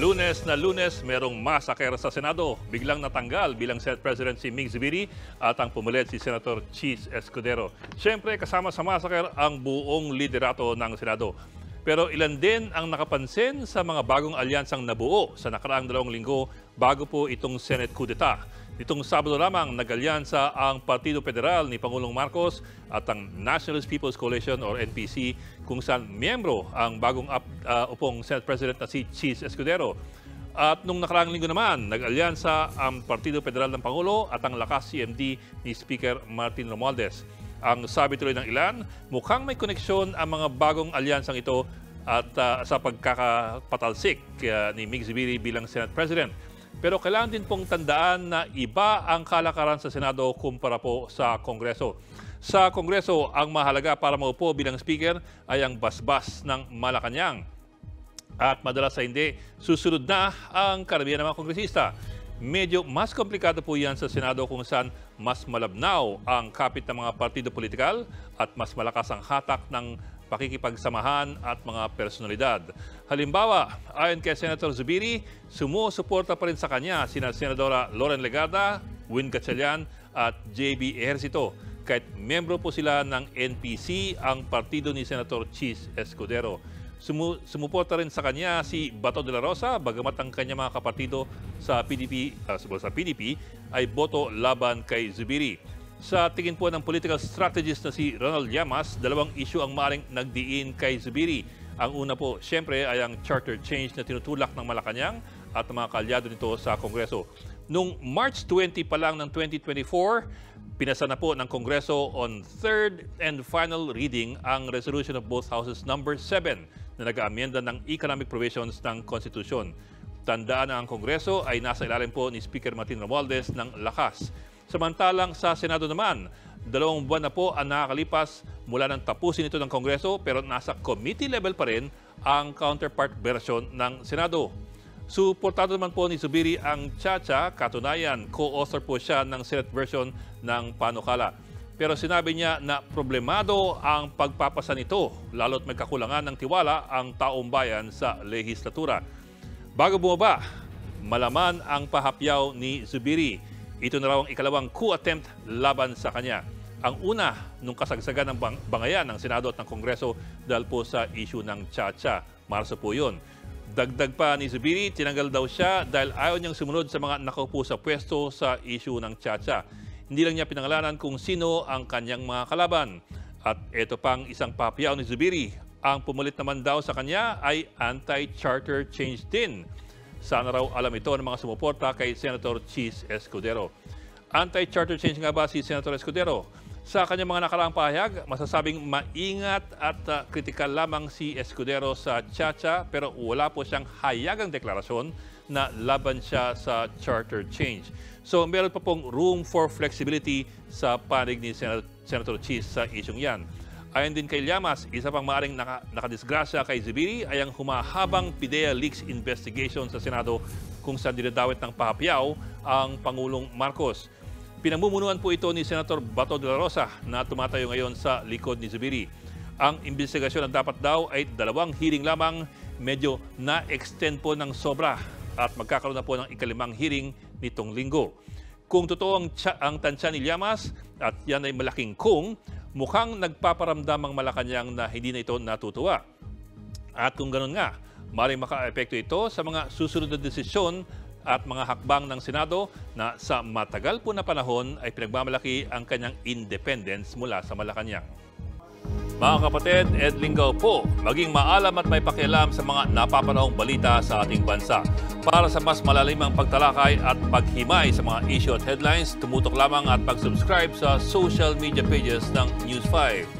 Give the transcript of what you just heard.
Lunes na Lunes, merong masaker sa Senado. Biglang natanggal bilang Senate President si Mig Zubiri at ang pumulit si Senator Chis Escudero. Siyempre, kasama sa masaker ang buong liderato ng Senado. Pero ilan din ang nakapansin sa mga bagong alyansang nabuo sa nakaraang 2 linggo bago po itong Senate coup d'etat. Nitong Sabado lamang nag-alyansa ang Partido Federal ni Pangulong Marcos at ang Nationalist People's Coalition or NPC kung saan miyembro ang bagong upong Senate President na si Chis Escudero. At nung nakaraang linggo naman, nag-alyansa ang Partido Federal ng Pangulo at ang Lakas CMD ni Speaker Martin Romualdez. Ang sabi tuloy ng ilan, mukhang may koneksyon ang mga bagong alyansang ito at sa pagkakapatalsik ni Mig Zubiri bilang Senate President. Pero kailangan din pong tandaan na iba ang kalakaran sa Senado kumpara po sa Kongreso. Sa Kongreso, ang mahalaga para maupo bilang Speaker ay ang basbas ng Malacanang. At madalas sa hindi, susunod na ang karamihan ng mga kongresista. Medyo mas komplikado po yan sa Senado kung saan mas malabnaw ang kapit ng mga partido politikal at mas malakas ang hatak ng pakikipagsamahan at mga personalidad. Halimbawa, ayon kay Senator Zubiri, sumusuporta pa rin sa kanya sina Senadora Loren Legarda, Win Gatchalian at JB Ejercito. Kahit membro po sila ng NPC, ang partido ni Senator Chis Escudero. Sumuporta rin sa kanya si Bato de la Rosa, bagamat ang kanyang mga kapartido sa PDP ay boto laban kay Zubiri. Sa tingin po ng political strategist na si Ronald Llamas, 2 issue ang maaaring nagdiin kay Zubiri. Ang una po, siyempre, ay ang charter change na tinutulak ng Malacanang at mga kalyado nito sa Kongreso. Noong March 20 pa lang ng 2024, pinasa na po ng Kongreso on 3rd and final reading ang resolution of both houses number 7 na nag-aamyenda ng economic provisions ng Konstitusyon. Tandaan na ang Kongreso ay nasa ilalim po ni Speaker Martin Romualdez ng Lakas. Samantalang sa Senado naman, 2 buwan na po ang nakakalipas mula nang tapusin ito ng Kongreso pero nasa committee level pa rin ang counterpart version ng Senado. Suportado naman po ni Zubiri ang Chacha, katunayan, co-author po siya ng Senate version ng panukala. Pero sinabi niya na problemado ang pagpapasa nito, lalo't may kakulangan ng tiwala ang taong bayan sa lehislatura. Bago bumaba, malaman ang pahapyaw ni Zubiri. Ito na raw ang ikalawang coup attempt laban sa kanya. Ang una, nung kasagsagan ng bangayan ng Senado at ng Kongreso dahil po sa issue ng Chacha. Marso po yun. Dagdag pa ni Zubiri, tinanggal daw siya dahil ayaw niyang sumunod sa mga nakaupo sa pwesto sa issue ng Chacha. Hindi lang niya pinangalanan kung sino ang kanyang mga kalaban. At ito pang isang pahapyaw ni Zubiri. Ang pumulit naman daw sa kanya ay anti-charter change din. Sana raw alam ito ng mga sumuporta kay Senator Chis Escudero. Anti-charter change nga ba si Senator Escudero? Sa kanyang mga nakaraang pahayag, masasabing maingat at kritikal lamang si Escudero sa Chacha pero wala po siyang hayagang deklarasyon na laban siya sa charter change. So meron pa pong room for flexibility sa panig ni Senator Chis sa isyong yan. Ayon din kay Llamas, isa pang maaaring nakadisgrasya kay Zubiri ay ang humahabang PIDEA leaks investigation sa Senado kung saan dinadawit ng pahapyaw ang Pangulong Marcos. Pinamumunuan po ito ni Senator Bato de la Rosa na tumatayo ngayon sa likod ni Zubiri. Ang investigasyon na dapat daw ay 2 hearing lamang, medyo na-extend po ng sobra at magkakaroon na po ng ika-5 hearing nitong linggo. Kung totoo ang tansya ni Llamas at yan ay malaking kung, mukhang nagpaparamdam ang Malacanang na hindi na ito natutuwa. At kung ganun nga, maaaring maka-epekto ito sa mga susunod na desisyon at mga hakbang ng Senado na sa matagal po na panahon ay pinagmamalaki ang kanyang independence mula sa Malacanang. Mga kapatid, Ed Lingaw po, maging maalam at may pakialam sa mga napapanahong balita sa ating bansa. Para sa mas malalimang pagtalakay at paghimay sa mga issue at headlines, tumutok lamang at mag-subscribe sa social media pages ng News 5.